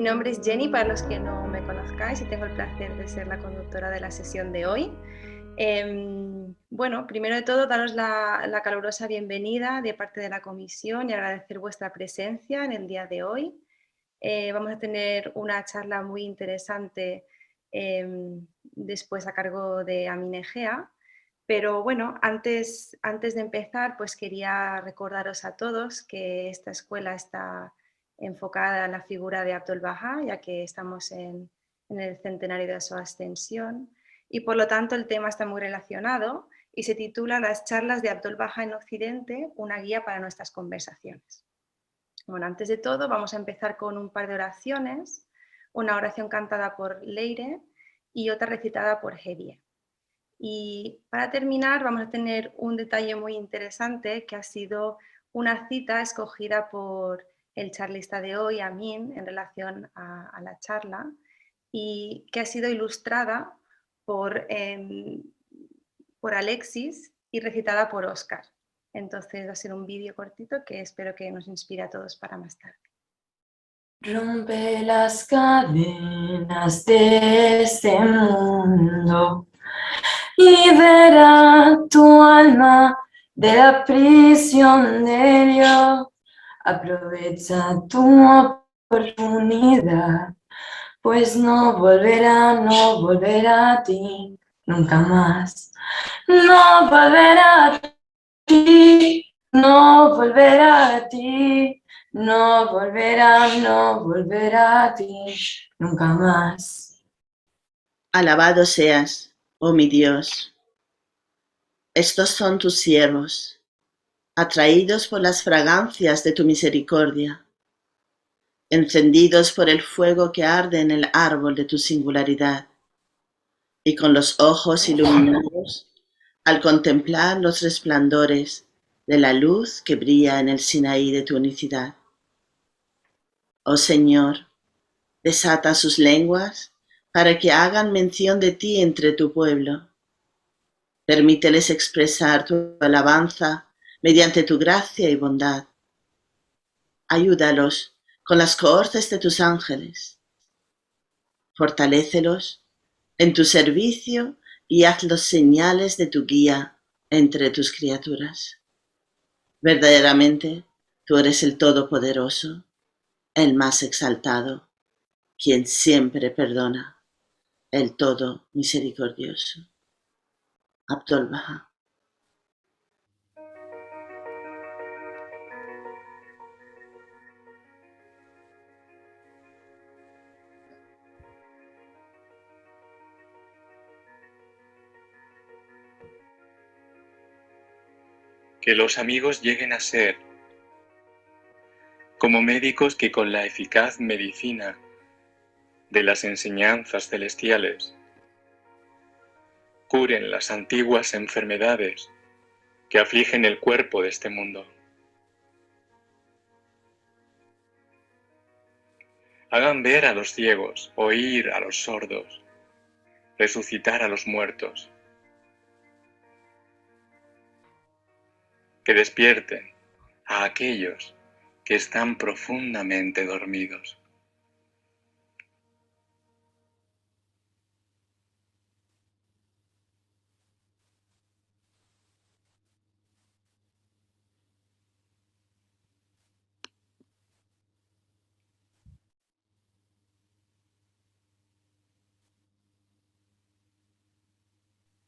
nombre es Jenny, para los que no me conozcáis, y tengo el placer de ser la conductora de la sesión de hoy. Bueno, primero de todo, daros la calurosa bienvenida de parte de la comisión y agradecer vuestra presencia en el día de hoy. Vamos a tener una charla muy interesante después a cargo de Amin Egea. Pero bueno, antes de empezar, pues quería recordaros a todos que esta escuela está enfocada en la figura de Abdul Baha, ya que estamos en el centenario de su ascensión, y por lo tanto el tema está muy relacionado y se titula Las charlas de Abdul Baha en Occidente, una guía para nuestras conversaciones. Bueno, antes de todo vamos a empezar con un par de oraciones, una oración cantada por Leire y otra recitada por Hediye. Y para terminar vamos a tener un detalle muy interesante que ha sido una cita escogida por el charlista de hoy, Amin, en relación a la charla, y que ha sido ilustrada por Alexis y recitada por Óscar. Entonces va a ser un vídeo cortito que espero que nos inspire a todos para más tarde. Rompe las cadenas de este mundo, libera tu alma de la prisión de Dios, aprovecha tu oportunidad, pues no volverá a ti nunca más, no volverá a ti, no volverá a ti. No volverá a ti, nunca más. Alabado seas, oh mi Dios. Estos son tus siervos, atraídos por las fragancias de tu misericordia, encendidos por el fuego que arde en el árbol de tu singularidad, y con los ojos iluminados al contemplar los resplandores de la luz que brilla en el Sinaí de tu unicidad. Oh Señor, desata sus lenguas para que hagan mención de ti entre tu pueblo. Permíteles expresar tu alabanza mediante tu gracia y bondad. Ayúdalos con las cohortes de tus ángeles. Fortalécelos en tu servicio y hazlos señales de tu guía entre tus criaturas. Verdaderamente, tú eres el Todopoderoso, el más exaltado, quien siempre perdona, el Todo Misericordioso. Abdul Baha. Que los amigos lleguen a ser como médicos que con la eficaz medicina de las enseñanzas celestiales curen las antiguas enfermedades que afligen el cuerpo de este mundo. Hagan ver a los ciegos, oír a los sordos, resucitar a los muertos. Que despierten a aquellos que están profundamente dormidos.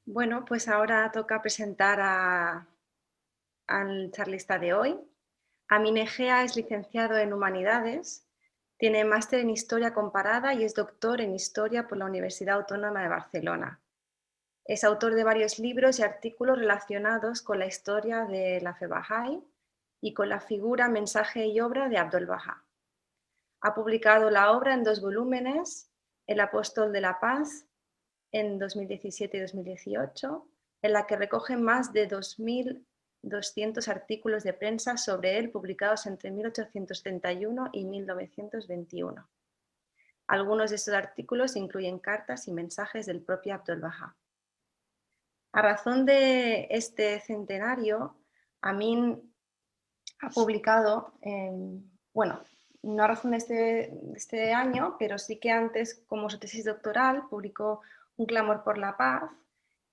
Bueno, pues ahora toca presentar al charlista de hoy. Amin Egea es licenciado en Humanidades, tiene máster en Historia Comparada y es doctor en Historia por la Universidad Autónoma de Barcelona. Es autor de varios libros y artículos relacionados con la historia de la fe Bahá'í y con la figura, mensaje y obra de Abdul Baha. Ha publicado la obra en 2 volúmenes, El Apóstol de la Paz, en 2017 y 2018, en la que recoge más de 2.200 artículos de prensa sobre él publicados entre 1831 y 1921. Algunos de estos artículos incluyen cartas y mensajes del propio Abdul Baha. A razón de este centenario, Amin ha publicado, no a razón de este año, pero sí que antes, como su tesis doctoral, publicó Un clamor por la paz,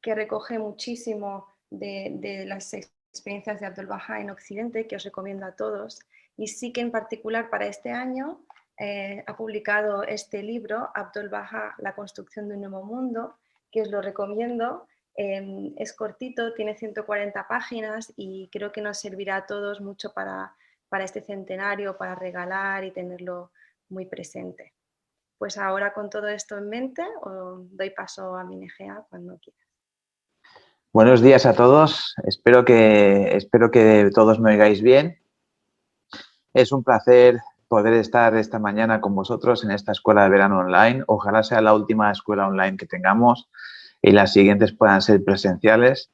que recoge muchísimo de las experiencias de Abdul Baha en Occidente, que os recomiendo a todos. Y sí que en particular para este año ha publicado este libro, Abdul Baha, La construcción de un nuevo mundo, que os lo recomiendo. Es cortito, tiene 140 páginas y creo que nos servirá a todos mucho para este centenario, para regalar y tenerlo muy presente. Pues ahora con todo esto en mente, os doy paso a Minejea cuando quieras. Buenos días a todos, espero que todos me oigáis bien. Es un placer poder estar esta mañana con vosotros en esta escuela de verano online. Ojalá sea la última escuela online que tengamos y las siguientes puedan ser presenciales.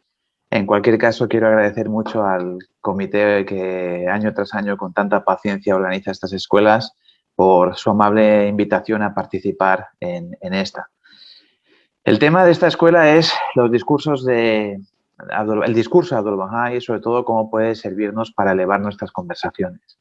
En cualquier caso, quiero agradecer mucho al comité que año tras año con tanta paciencia organiza estas escuelas por su amable invitación a participar en esta. El tema de esta escuela es los discursos el discurso de Abdul Baha y sobre todo cómo puede servirnos para elevar nuestras conversaciones.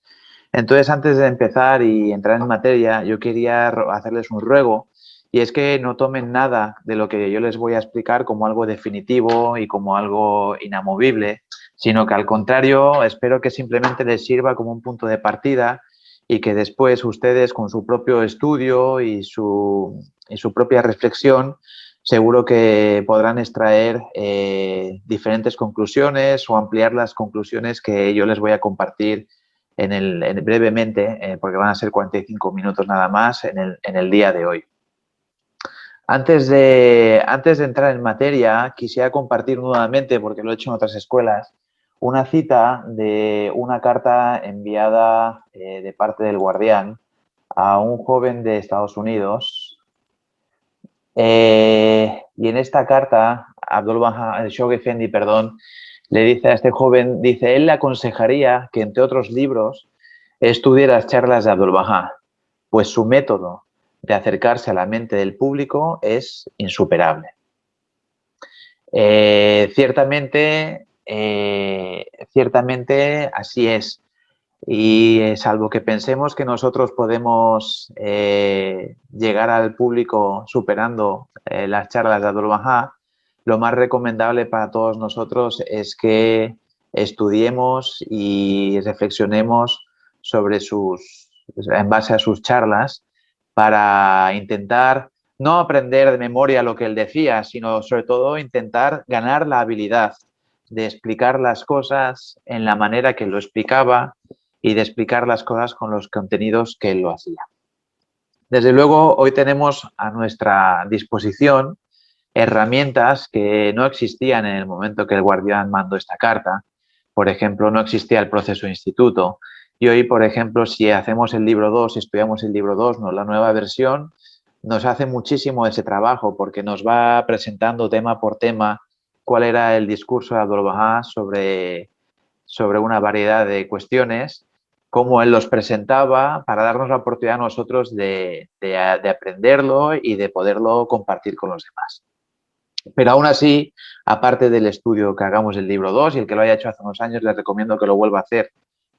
Entonces, antes de empezar y entrar en materia, yo quería hacerles un ruego y es que no tomen nada de lo que yo les voy a explicar como algo definitivo y como algo inamovible, sino que al contrario, espero que simplemente les sirva como un punto de partida y que después ustedes con su propio estudio y su propia reflexión seguro que podrán extraer diferentes conclusiones o ampliar las conclusiones que yo les voy a compartir brevemente, porque van a ser 45 minutos nada más en el día de hoy. Antes de entrar en materia, quisiera compartir nuevamente, porque lo he hecho en otras escuelas, una cita de una carta enviada de parte del Guardián a un joven de Estados Unidos. Y en esta carta, Abdul Baha, Shoghi Effendi, le dice a este joven, él le aconsejaría que, entre otros libros, estudiara las charlas de Abdul Baha, pues su método de acercarse a la mente del público es insuperable. Ciertamente así es. Y salvo que pensemos que nosotros podemos llegar al público superando las charlas de Abdul Baha, lo más recomendable para todos nosotros es que estudiemos y reflexionemos en base a sus charlas para intentar no aprender de memoria lo que él decía, sino sobre todo intentar ganar la habilidad de explicar las cosas en la manera que lo explicaba y de explicar las cosas con los contenidos que él lo hacía. Desde luego, hoy tenemos a nuestra disposición herramientas que no existían en el momento que el Guardián mandó esta carta. Por ejemplo, no existía el proceso instituto. Y hoy, por ejemplo, si hacemos el libro 2, estudiamos el libro 2, la nueva versión, nos hace muchísimo ese trabajo porque nos va presentando tema por tema cuál era el discurso de Abdul Baha sobre una variedad de cuestiones, cómo él los presentaba para darnos la oportunidad a nosotros de aprenderlo y de poderlo compartir con los demás. Pero aún así, aparte del estudio que hagamos del libro 2 y el que lo haya hecho hace unos años, les recomiendo que lo vuelva a hacer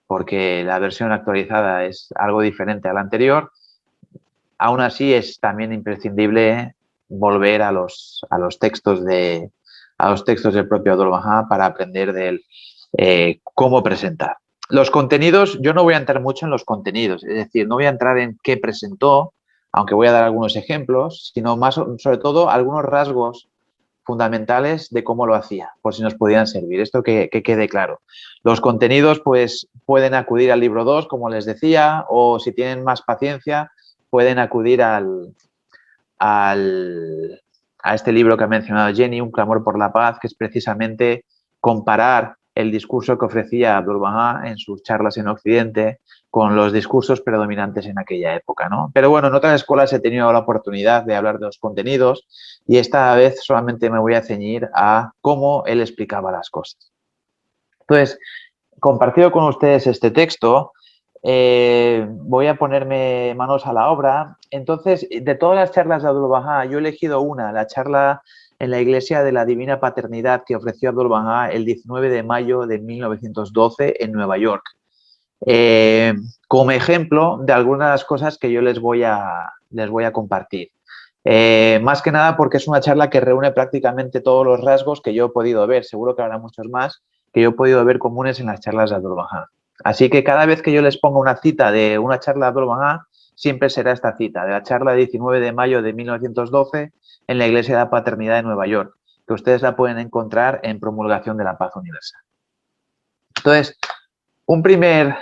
porque la versión actualizada es algo diferente a la anterior. Aún así, es también imprescindible volver a los textos del propio Abdul Baha para aprender de él cómo presentar. Los contenidos, yo no voy a entrar mucho en los contenidos, es decir, no voy a entrar en qué presentó, aunque voy a dar algunos ejemplos, sino más sobre todo algunos rasgos fundamentales de cómo lo hacía, por si nos podían servir. Esto que quede claro. Los contenidos pues pueden acudir al libro 2, como les decía, o si tienen más paciencia, pueden acudir a este libro que ha mencionado Jenny, Un clamor por la paz, que es precisamente comparar el discurso que ofrecía Abdul Baha en sus charlas en Occidente con los discursos predominantes en aquella época, ¿no? Pero bueno, en otras escuelas he tenido la oportunidad de hablar de los contenidos y esta vez solamente me voy a ceñir a cómo él explicaba las cosas. Entonces, compartido con ustedes este texto, voy a ponerme manos a la obra. Entonces, de todas las charlas de Abdul Baha, yo he elegido una, la charla en la Iglesia de la Divina Paternidad que ofreció Abdul Baha el 19 de mayo de 1912 en Nueva York. como ejemplo de algunas cosas que yo les voy a compartir. Más que nada porque es una charla que reúne prácticamente todos los rasgos que yo he podido ver, seguro que habrá muchos más, que yo he podido ver comunes en las charlas de Abdul Bahá. Así que cada vez que yo les ponga una cita de una charla de Abdul Bahá, siempre será esta cita, de la charla de 19 de mayo de 1912 en la Iglesia de la Paternidad de Nueva York, que ustedes la pueden encontrar en Promulgación de la Paz Universal. Entonces, un primer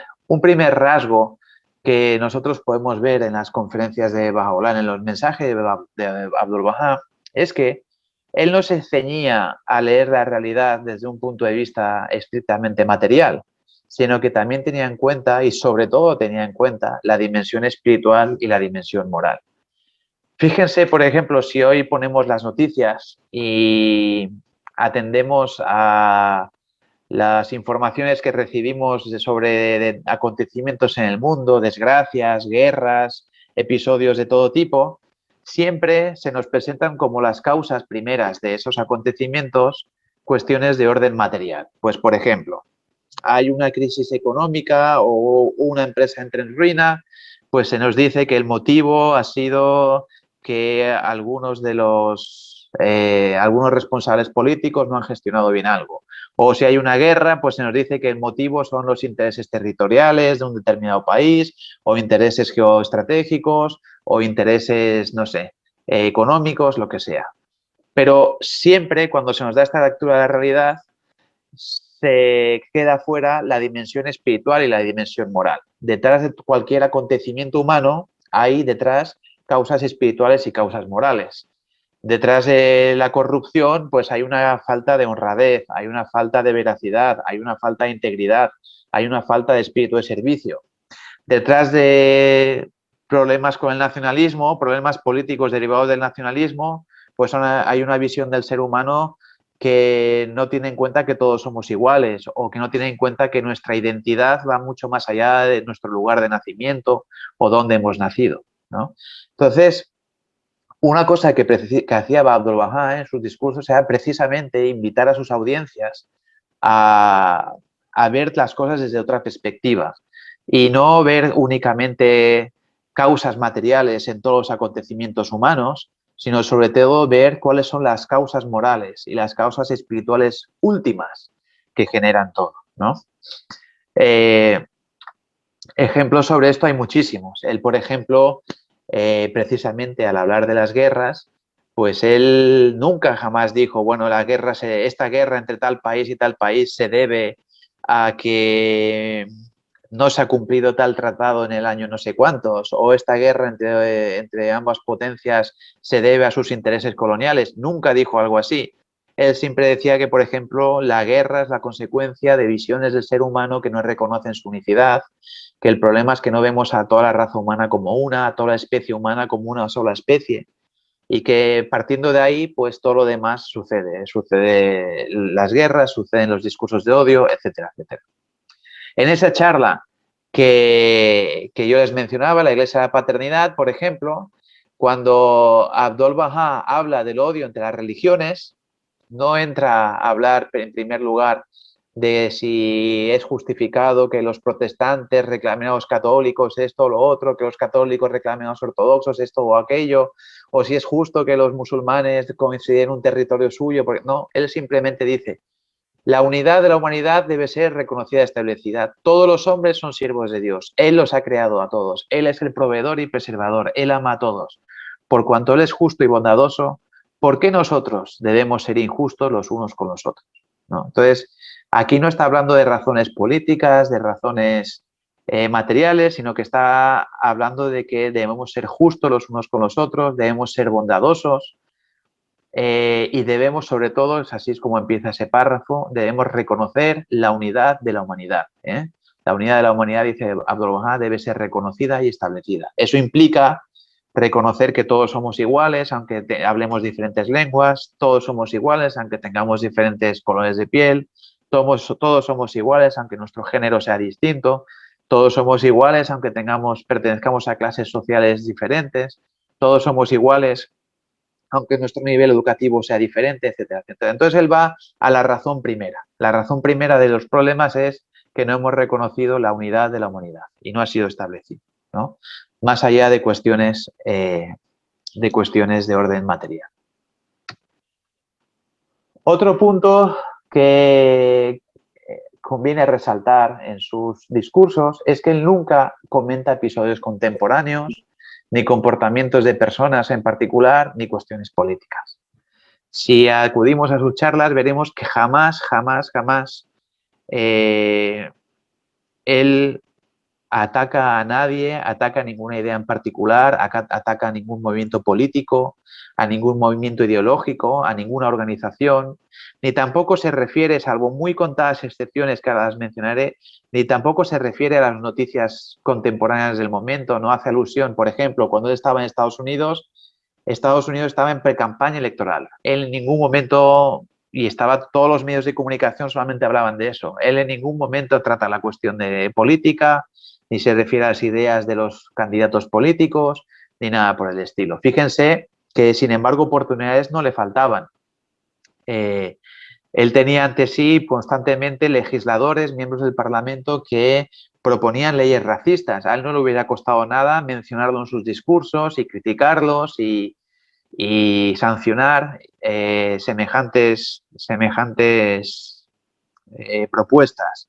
rasgo que nosotros podemos ver en las conferencias de Bahá'u'lláh, en los mensajes de Abdul Bahá, es que él no se ceñía a leer la realidad desde un punto de vista estrictamente material, sino que también tenía en cuenta, y sobre todo tenía en cuenta, la dimensión espiritual y la dimensión moral. Fíjense, por ejemplo, si hoy ponemos las noticias y atendemos a las informaciones que recibimos sobre acontecimientos en el mundo, desgracias, guerras, episodios de todo tipo, siempre se nos presentan como las causas primeras de esos acontecimientos cuestiones de orden material. Pues, por ejemplo, hay una crisis económica o una empresa entra en ruina, pues se nos dice que el motivo ha sido que algunos responsables políticos no han gestionado bien algo. O si hay una guerra, pues se nos dice que el motivo son los intereses territoriales de un determinado país, o intereses geoestratégicos, o intereses, no sé, económicos, lo que sea. Pero siempre cuando se nos da esta lectura de la realidad, se queda fuera la dimensión espiritual y la dimensión moral. Detrás de cualquier acontecimiento humano hay detrás causas espirituales y causas morales. Detrás de la corrupción, pues hay una falta de honradez, hay una falta de veracidad, hay una falta de integridad, hay una falta de espíritu de servicio. Detrás de problemas con el nacionalismo, problemas políticos derivados del nacionalismo, pues hay una visión del ser humano que no tiene en cuenta que todos somos iguales o que no tiene en cuenta que nuestra identidad va mucho más allá de nuestro lugar de nacimiento o dónde hemos nacido, ¿no? Entonces, una cosa que hacía Abdul Bahá en sus discursos era precisamente invitar a sus audiencias a ver las cosas desde otra perspectiva y no ver únicamente causas materiales en todos los acontecimientos humanos, sino sobre todo ver cuáles son las causas morales y las causas espirituales últimas que generan todo, ¿no? Ejemplos sobre esto hay muchísimos. Él, por ejemplo, precisamente al hablar de las guerras, pues él nunca jamás dijo, bueno, esta guerra entre tal país y tal país se debe a que no se ha cumplido tal tratado en el año no sé cuántos, o esta guerra entre ambas potencias se debe a sus intereses coloniales. Nunca dijo algo así. Él siempre decía que, por ejemplo, la guerra es la consecuencia de visiones del ser humano que no reconocen su unicidad, que el problema es que no vemos a toda la raza humana como una, a toda la especie humana como una sola especie, y que partiendo de ahí, pues todo lo demás sucede. Sucede las guerras, suceden los discursos de odio, etcétera, etcétera. En esa charla que yo les mencionaba, la Iglesia de la Paternidad, por ejemplo, cuando Abdul Bahá habla del odio entre las religiones, no entra a hablar en primer lugar de si es justificado que los protestantes reclamen a los católicos esto o lo otro, que los católicos reclamen a los ortodoxos esto o aquello, o si es justo que los musulmanes coinciden en un territorio suyo. Porque no, él simplemente dice, la unidad de la humanidad debe ser reconocida y establecida. Todos los hombres son siervos de Dios. Él los ha creado a todos. Él es el proveedor y preservador. Él ama a todos. Por cuanto Él es justo y bondadoso, ¿por qué nosotros debemos ser injustos los unos con los otros? ¿No? Entonces, aquí no está hablando de razones políticas, de razones materiales, sino que está hablando de que debemos ser justos los unos con los otros, debemos ser bondadosos, y debemos, sobre todo, así es como empieza ese párrafo, debemos reconocer la unidad de la humanidad. La unidad de la humanidad, dice Abdul Bahá, debe ser reconocida y establecida. Eso implica reconocer que todos somos iguales, aunque hablemos diferentes lenguas, todos somos iguales, aunque tengamos diferentes colores de piel, todos somos iguales, aunque nuestro género sea distinto, todos somos iguales, aunque pertenezcamos a clases sociales diferentes, todos somos iguales, aunque nuestro nivel educativo sea diferente, etcétera, etcétera. Entonces él va a la razón primera. La razón primera de los problemas es que no hemos reconocido la unidad de la humanidad y no ha sido establecido, ¿no? Más allá de cuestiones de orden material. Otro punto que conviene resaltar en sus discursos es que él nunca comenta episodios contemporáneos, ni comportamientos de personas en particular, ni cuestiones políticas. Si acudimos a sus charlas, veremos que jamás él ataca a nadie, ataca a ninguna idea en particular, ataca a ningún movimiento político, a ningún movimiento ideológico, a ninguna organización, ni tampoco se refiere, salvo muy contadas excepciones que ahora las mencionaré, ni tampoco se refiere a las noticias contemporáneas del momento, no hace alusión, por ejemplo, cuando él estaba en Estados Unidos estaba en pre-campaña electoral. Él en ningún momento, y todos los medios de comunicación solamente hablaban de eso, él en ningún momento trata la cuestión de política, ni se refiere a las ideas de los candidatos políticos, ni nada por el estilo. Fíjense que, sin embargo, oportunidades no le faltaban. Él tenía ante sí constantemente legisladores, miembros del Parlamento que proponían leyes racistas. A él no le hubiera costado nada mencionarlo en sus discursos y criticarlos y sancionar semejantes propuestas.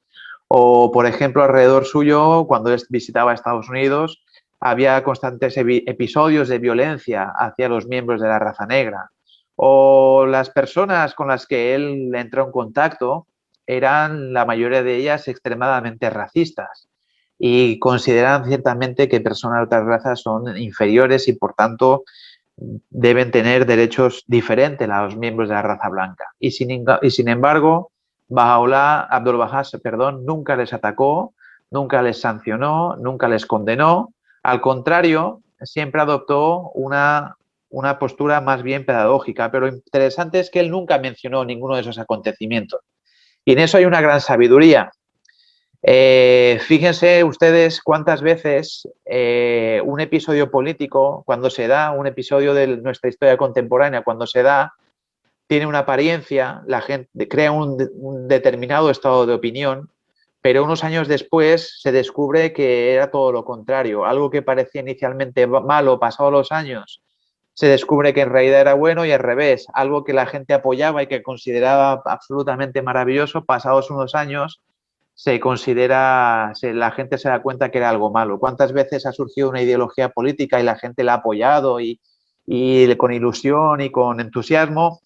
O, por ejemplo, alrededor suyo, cuando él visitaba Estados Unidos, había constantes episodios de violencia hacia los miembros de la raza negra. O las personas con las que él entró en contacto eran, la mayoría de ellas, extremadamente racistas y consideran ciertamente que personas de otras razas son inferiores y, por tanto, deben tener derechos diferentes a los miembros de la raza blanca. Y sin embargo, Abdul Bahá, nunca les atacó, nunca les sancionó, nunca les condenó. Al contrario, siempre adoptó una postura más bien pedagógica, pero lo interesante es que él nunca mencionó ninguno de esos acontecimientos. Y en eso hay una gran sabiduría. Fíjense ustedes cuántas veces un episodio político, cuando se da, un episodio de nuestra historia contemporánea, cuando se da, tiene una apariencia, la gente crea un determinado estado de opinión, pero unos años después se descubre que era todo lo contrario. Algo que parecía inicialmente malo, pasados los años, se descubre que en realidad era bueno, y al revés. Algo que la gente apoyaba y que consideraba absolutamente maravilloso, pasados unos años, la gente se da cuenta que era algo malo. ¿Cuántas veces ha surgido una ideología política y la gente la ha apoyado y con ilusión y con entusiasmo,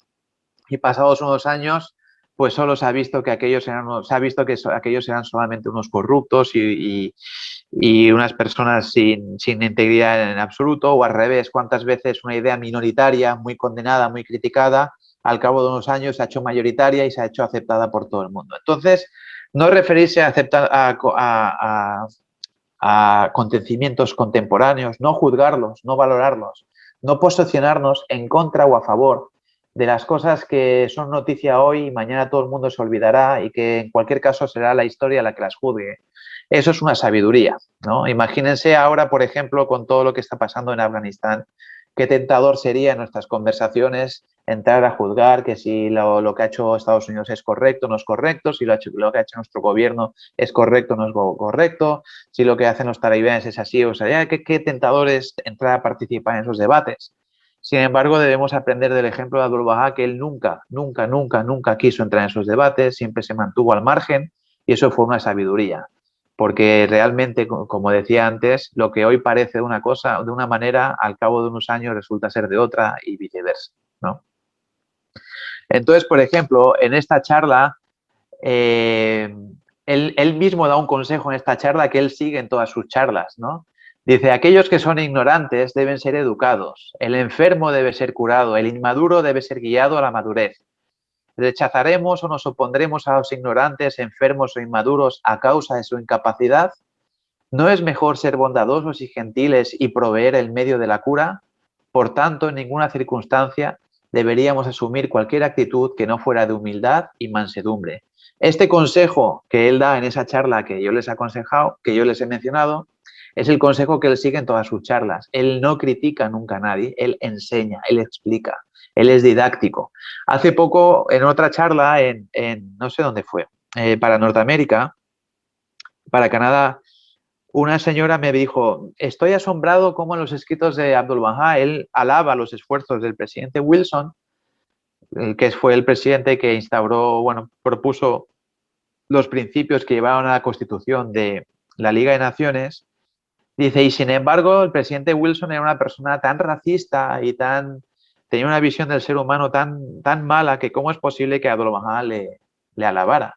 y pasados unos años pues solo se ha visto que aquellos eran solamente unos corruptos y unas personas sin integridad en absoluto? O al revés, cuántas veces una idea minoritaria, muy condenada, muy criticada, al cabo de unos años se ha hecho mayoritaria y se ha hecho aceptada por todo el mundo. Entonces, no referirse a acontecimientos contemporáneos, no juzgarlos, no valorarlos, no posicionarnos en contra o a favor de las cosas que son noticia hoy y mañana todo el mundo se olvidará, y que en cualquier caso será la historia la que las juzgue. Eso es una sabiduría, ¿no? Imagínense ahora, por ejemplo, con todo lo que está pasando en Afganistán, qué tentador sería en nuestras conversaciones entrar a juzgar que si lo que ha hecho Estados Unidos es correcto, no es correcto, si lo que ha hecho nuestro gobierno es correcto, no es correcto, si lo que hacen los talibanes es así o sea, qué tentador es entrar a participar en esos debates. Sin embargo, debemos aprender del ejemplo de Abdul Bahá, que él nunca quiso entrar en esos debates, siempre se mantuvo al margen, y eso fue una sabiduría. Porque realmente, como decía antes, lo que hoy parece una cosa, de una manera, al cabo de unos años resulta ser de otra, y viceversa, ¿no? Entonces, por ejemplo, en esta charla, él mismo da un consejo en esta charla que él sigue en todas sus charlas, ¿no? Dice: aquellos que son ignorantes deben ser educados, el enfermo debe ser curado, el inmaduro debe ser guiado a la madurez. ¿Rechazaremos o nos opondremos a los ignorantes, enfermos o inmaduros a causa de su incapacidad? ¿No es mejor ser bondadosos y gentiles y proveer el medio de la cura? Por tanto, en ninguna circunstancia deberíamos asumir cualquier actitud que no fuera de humildad y mansedumbre. Este consejo que él da en esa charla que yo les he aconsejado, que yo les he mencionado, es el consejo que él sigue en todas sus charlas. Él no critica nunca a nadie, él enseña, él explica, él es didáctico. Hace poco, en otra charla, no sé dónde fue, para Norteamérica, para Canadá, una señora me dijo, estoy asombrado cómo en los escritos de Abdu'l-Bahá él alaba los esfuerzos del presidente Wilson, que fue el presidente que instauró, bueno, propuso los principios que llevaron a la constitución de la Liga de Naciones. Dice, y sin embargo, el presidente Wilson era una persona tan racista y tenía una visión del ser humano tan mala que cómo es posible que Abdu'l-Bahá le alabara.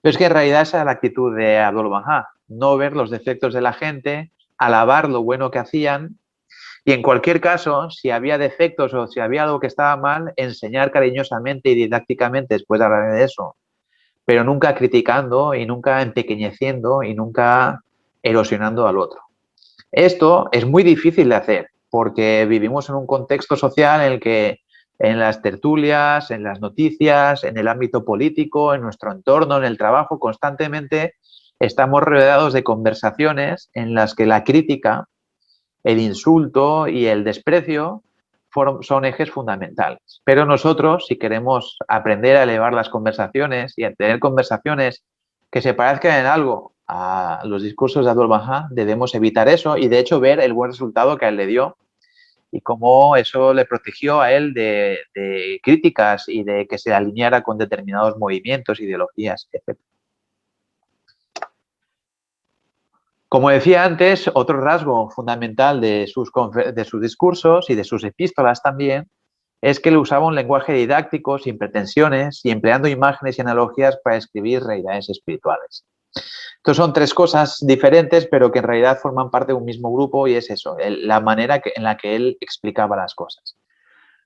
Pero es que en realidad esa era la actitud de Abdu'l-Bahá, no ver los defectos de la gente, alabar lo bueno que hacían y en cualquier caso, si había defectos o si había algo que estaba mal, enseñar cariñosamente y didácticamente después de hablar de eso, pero nunca criticando y nunca empequeñeciendo y nunca erosionando al otro. Esto es muy difícil de hacer porque vivimos en un contexto social en el que en las tertulias, en las noticias, en el ámbito político, en nuestro entorno, en el trabajo, constantemente estamos rodeados de conversaciones en las que la crítica, el insulto y el desprecio son ejes fundamentales. Pero nosotros, si queremos aprender a elevar las conversaciones y a tener conversaciones que se parezcan en algo a los discursos de Abdu'l-Bahá, debemos evitar eso y de hecho ver el buen resultado que a él le dio y cómo eso le protegió a él de críticas y de que se alineara con determinados movimientos, ideologías, etc. Como decía antes, otro rasgo fundamental de sus discursos y de sus epístolas también es que él usaba un lenguaje didáctico, sin pretensiones y empleando imágenes y analogías para escribir realidades espirituales. Entonces son tres cosas diferentes, pero que en realidad forman parte de un mismo grupo y es eso, la manera en la que él explicaba las cosas.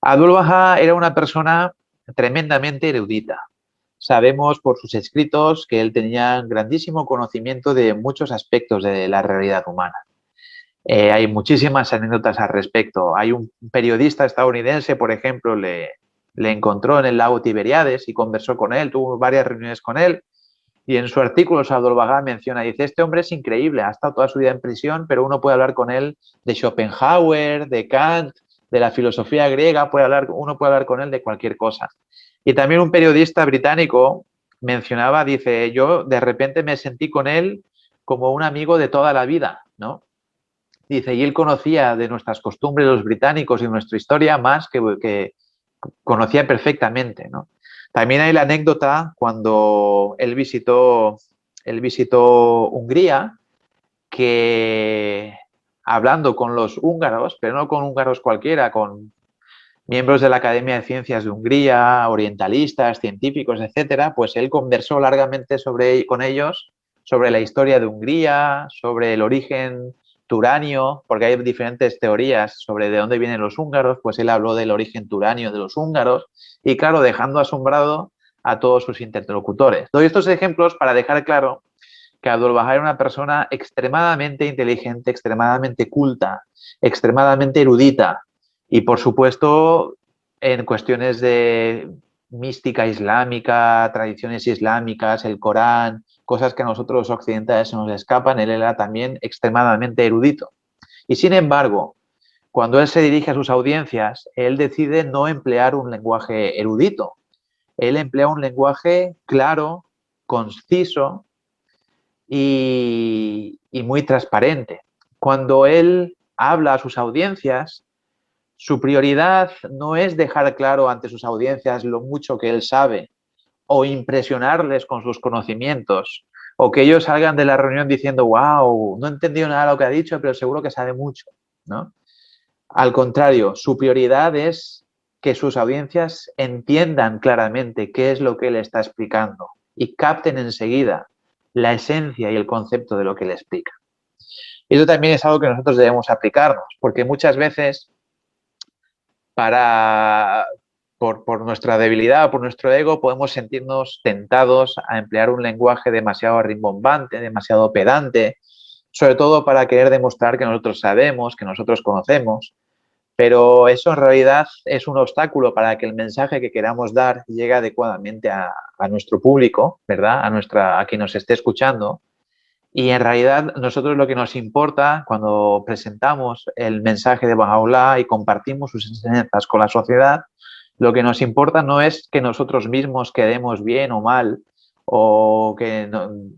Abdu'l-Bahá era una persona tremendamente erudita. Sabemos por sus escritos que él tenía grandísimo conocimiento de muchos aspectos de la realidad humana. Hay muchísimas anécdotas al respecto. Hay un periodista estadounidense, por ejemplo, le encontró en el lago Tiberíades y conversó con él, tuvo varias reuniones con él. Y en su artículo, Abdu'l-Bahá menciona, dice, este hombre es increíble, ha estado toda su vida en prisión, pero uno puede hablar con él de Schopenhauer, de Kant, de la filosofía griega, uno puede hablar con él de cualquier cosa. Y también un periodista británico mencionaba, dice, yo de repente me sentí con él como un amigo de toda la vida, ¿no? Dice, y él conocía de nuestras costumbres los británicos y nuestra historia más que conocía perfectamente, ¿no? También hay la anécdota cuando él visitó Hungría, que hablando con los húngaros, pero no con húngaros cualquiera, con miembros de la Academia de Ciencias de Hungría, orientalistas, científicos, etcétera, pues él conversó largamente con ellos sobre la historia de Hungría, sobre el origen turanio, porque hay diferentes teorías sobre de dónde vienen los húngaros, pues él habló del origen turanio de los húngaros y, claro, dejando asombrado a todos sus interlocutores. Doy estos ejemplos para dejar claro que Abdu'l-Bahá era una persona extremadamente inteligente, extremadamente culta, extremadamente erudita y, por supuesto, en cuestiones de mística islámica, tradiciones islámicas, el Corán, cosas que a nosotros los occidentales se nos escapan, él era también extremadamente erudito. Y sin embargo, cuando él se dirige a sus audiencias, él decide no emplear un lenguaje erudito. Él emplea un lenguaje claro, conciso y muy transparente. Cuando él habla a sus audiencias, su prioridad no es dejar claro ante sus audiencias lo mucho que él sabe o impresionarles con sus conocimientos o que ellos salgan de la reunión diciendo, wow, no he entendido nada de lo que ha dicho, pero seguro que sabe mucho, ¿no? Al contrario, su prioridad es que sus audiencias entiendan claramente qué es lo que él está explicando y capten enseguida la esencia y el concepto de lo que él explica. Y eso también es algo que nosotros debemos aplicarnos, porque muchas veces por nuestra debilidad, por nuestro ego, podemos sentirnos tentados a emplear un lenguaje demasiado rimbombante, demasiado pedante, sobre todo para querer demostrar que nosotros sabemos, que nosotros conocemos, pero eso en realidad es un obstáculo para que el mensaje que queramos dar llegue adecuadamente a nuestro público, ¿verdad? A quien nos esté escuchando. Y en realidad nosotros lo que nos importa cuando presentamos el mensaje de Baha'u'lláh y compartimos sus enseñanzas con la sociedad, lo que nos importa no es que nosotros mismos quedemos bien o mal o que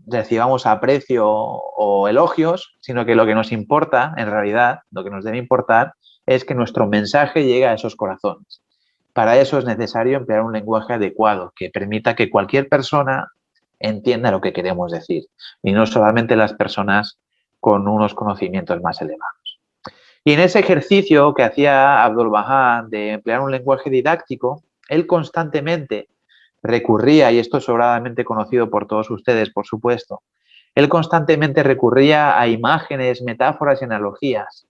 recibamos aprecio o elogios, sino que lo que nos importa, en realidad, lo que nos debe importar es que nuestro mensaje llegue a esos corazones. Para eso es necesario emplear un lenguaje adecuado que permita que cualquier persona entienda lo que queremos decir y no solamente las personas con unos conocimientos más elevados. Y en ese ejercicio que hacía Abdu'l-Bahá de emplear un lenguaje didáctico, él constantemente recurría, y esto es sobradamente conocido por todos ustedes, por supuesto, él constantemente recurría a imágenes, metáforas y analogías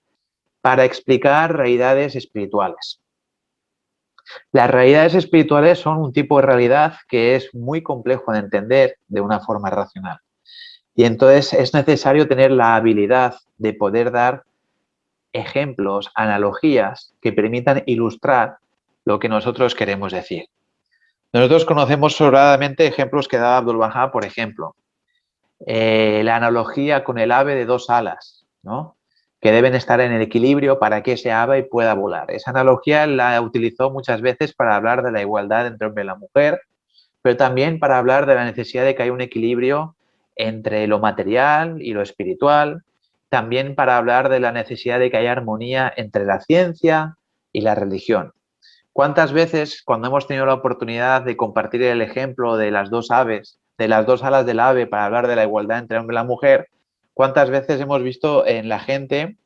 para explicar realidades espirituales. Las realidades espirituales son un tipo de realidad que es muy complejo de entender de una forma racional. Y entonces es necesario tener la habilidad de poder dar ejemplos, analogías que permitan ilustrar lo que nosotros queremos decir. Nosotros conocemos sobradamente ejemplos que daba Abdu'l-Bahá, por ejemplo, la analogía con el ave de dos alas, ¿no? Que deben estar en el equilibrio para que ese ave pueda volar. Esa analogía la utilizó muchas veces para hablar de la igualdad entre el hombre y la mujer, pero también para hablar de la necesidad de que haya un equilibrio entre lo material y lo espiritual, también para hablar de la necesidad de que haya armonía entre la ciencia y la religión. ¿Cuántas veces, cuando hemos tenido la oportunidad de compartir el ejemplo de las dos aves, de las dos alas del ave para hablar de la igualdad entre el hombre y la mujer, cuántas veces hemos visto en la gente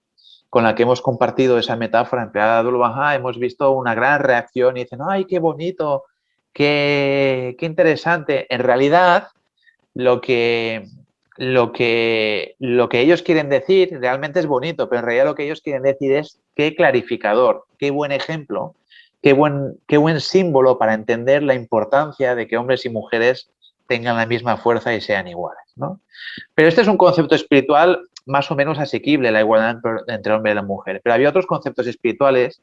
con la que hemos compartido esa metáfora empleada de Abdu'l-Bahá, hemos visto una gran reacción y dicen, ¡ay, qué bonito! Qué interesante! En realidad, lo que ellos quieren decir realmente es bonito, pero en realidad lo que ellos quieren decir es qué clarificador, qué buen ejemplo, qué buen símbolo para entender la importancia de que hombres y mujeres tengan la misma fuerza y sean iguales, ¿no? Pero este es un concepto espiritual más o menos asequible, la igualdad entre el hombre y la mujer. Pero había otros conceptos espirituales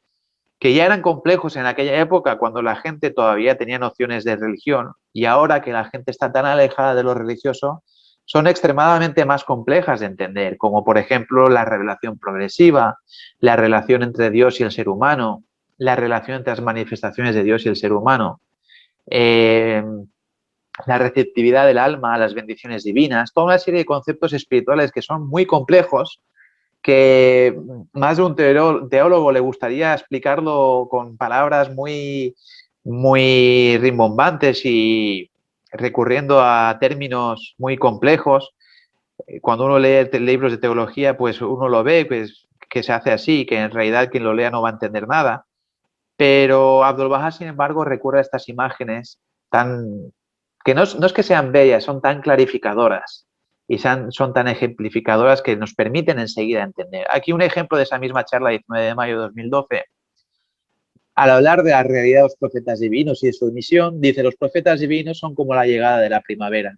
que ya eran complejos en aquella época cuando la gente todavía tenía nociones de religión, y ahora que la gente está tan alejada de lo religioso, son extremadamente más complejas de entender, como por ejemplo la revelación progresiva, la relación entre Dios y el ser humano, la relación entre las manifestaciones de Dios y el ser humano, la receptividad del alma a las bendiciones divinas, toda una serie de conceptos espirituales que son muy complejos, que más de un teólogo le gustaría explicarlo con palabras muy rimbombantes y recurriendo a términos muy complejos. Cuando uno lee libros de teología, pues uno lo ve pues, que se hace así, que en realidad quien lo lea no va a entender nada. Pero Abdu'l-Bahá, sin embargo, recurre a estas imágenes que no es que sean bellas, son tan clarificadoras y son tan ejemplificadoras que nos permiten enseguida entender. Aquí un ejemplo de esa misma charla, 19 de mayo de 2012. Al hablar de la realidad de los profetas divinos y de su misión, dice: los profetas divinos son como la llegada de la primavera,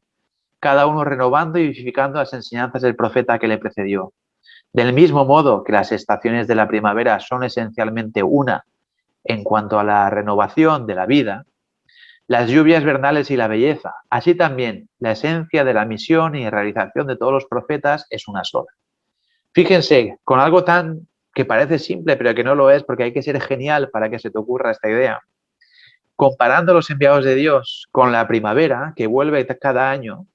cada uno renovando y vivificando las enseñanzas del profeta que le precedió. Del mismo modo que las estaciones de la primavera son esencialmente una en cuanto a la renovación de la vida, las lluvias vernales y la belleza, así también la esencia de la misión y realización de todos los profetas es una sola. Fíjense, con algo tan que parece simple, pero que no lo es, porque hay que ser genial para que se te ocurra esta idea. Comparando los enviados de Dios con la primavera, que vuelve cada año,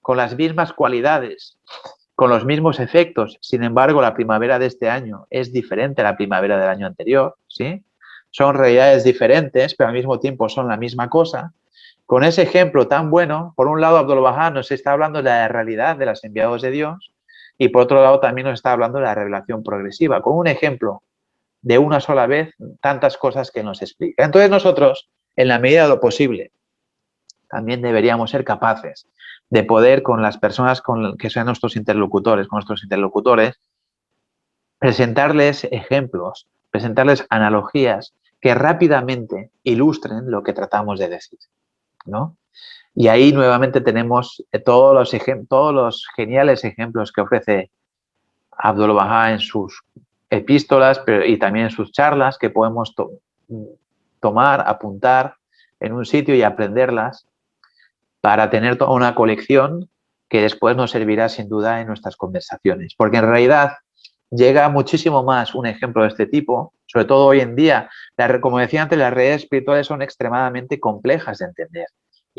con las mismas cualidades, con los mismos efectos, sin embargo, la primavera de este año es diferente a la primavera del año anterior, ¿sí? Son realidades diferentes, pero al mismo tiempo son la misma cosa. Con ese ejemplo tan bueno, por un lado, Abdu'l-Bahá nos está hablando de la realidad de los enviados de Dios y por otro lado también nos está hablando de la revelación progresiva, con un ejemplo de una sola vez, tantas cosas que nos explica. Entonces nosotros, en la medida de lo posible, también deberíamos ser capaces de poder con las personas que sean nuestros interlocutores, presentarles ejemplos, presentarles analogías que rápidamente ilustren lo que tratamos de decir, ¿no? Y ahí nuevamente tenemos todos los geniales ejemplos que ofrece Abdu'l-Bahá en sus epístolas y también en sus charlas, que podemos tomar, apuntar en un sitio y aprenderlas para tener toda una colección que después nos servirá sin duda en nuestras conversaciones. Porque en realidad llega muchísimo más un ejemplo de este tipo, sobre todo hoy en día. Como decía antes, las redes espirituales son extremadamente complejas de entender.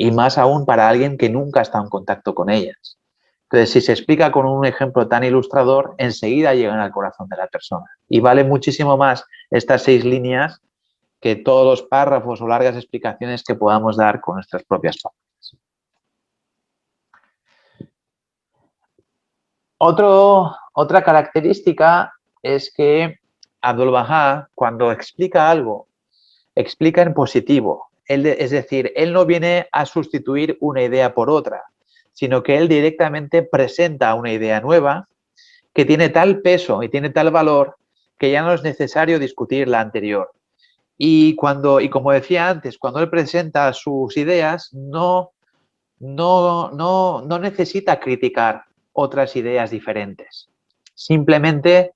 y más aún para alguien que nunca ha estado en contacto con ellas. Entonces, si se explica con un ejemplo tan ilustrador, enseguida llegan al corazón de la persona. Y vale muchísimo más estas 6 líneas que todos los párrafos o largas explicaciones que podamos dar con nuestras propias palabras. Otra característica es que Abdu'l-Bahá, cuando explica algo, explica en positivo. Es decir, él no viene a sustituir una idea por otra, sino que él directamente presenta una idea nueva que tiene tal peso y tiene tal valor que ya no es necesario discutir la anterior. Y como decía antes, cuando él presenta sus ideas, no necesita criticar otras ideas diferentes. Simplemente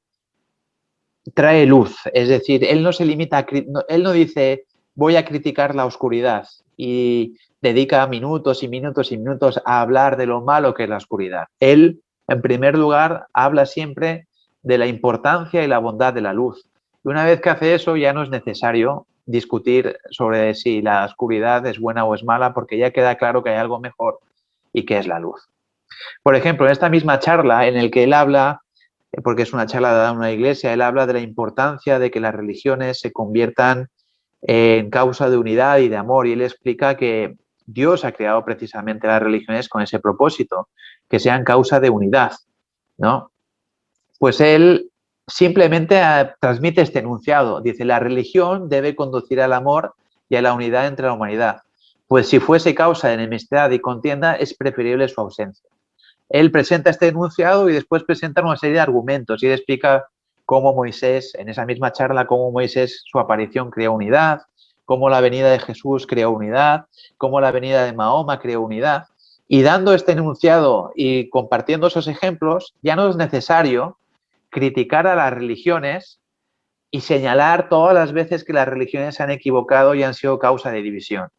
trae luz. Es decir, él no se limita él no dice voy a criticar la oscuridad y dedica minutos y minutos y minutos a hablar de lo malo que es la oscuridad. Él, en primer lugar, habla siempre de la importancia y la bondad de la luz. Y una vez que hace eso, ya no es necesario discutir sobre si la oscuridad es buena o es mala, porque ya queda claro que hay algo mejor y que es la luz. Por ejemplo, en esta misma charla en el que él habla, porque es una charla dada en una iglesia, él habla de la importancia de que las religiones se conviertan en causa de unidad y de amor, y él explica que Dios ha creado precisamente las religiones con ese propósito, que sean causa de unidad, ¿no? Pues él simplemente transmite este enunciado, dice, la religión debe conducir al amor y a la unidad entre la humanidad, pues si fuese causa de enemistad y contienda, es preferible su ausencia. Él presenta este enunciado y después presenta una serie de argumentos y él explica cómo Moisés, en esa misma charla, cómo Moisés, su aparición creó unidad, cómo la venida de Jesús creó unidad, cómo la venida de Mahoma creó unidad. Y dando este enunciado y compartiendo esos ejemplos, ya no es necesario criticar a las religiones y señalar todas las veces que las religiones se han equivocado y han sido causa de división.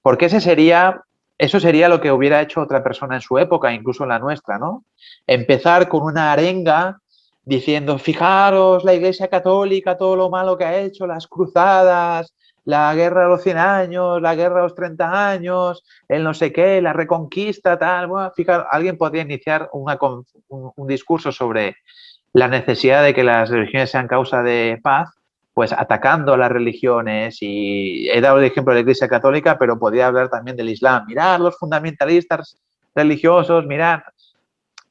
Porque eso sería lo que hubiera hecho otra persona en su época, incluso en la nuestra, ¿no? Empezar con una arenga diciendo, fijaros, la Iglesia Católica, todo lo malo que ha hecho, las cruzadas, la guerra de los 100 años, la guerra de los 30 años, el no sé qué, la reconquista, tal. Bueno, fijaros, alguien podría iniciar un discurso sobre la necesidad de que las religiones sean causa de paz, pues atacando a las religiones, y he dado el ejemplo de la Iglesia Católica, pero podría hablar también del Islam. Mirad los fundamentalistas religiosos, mirad.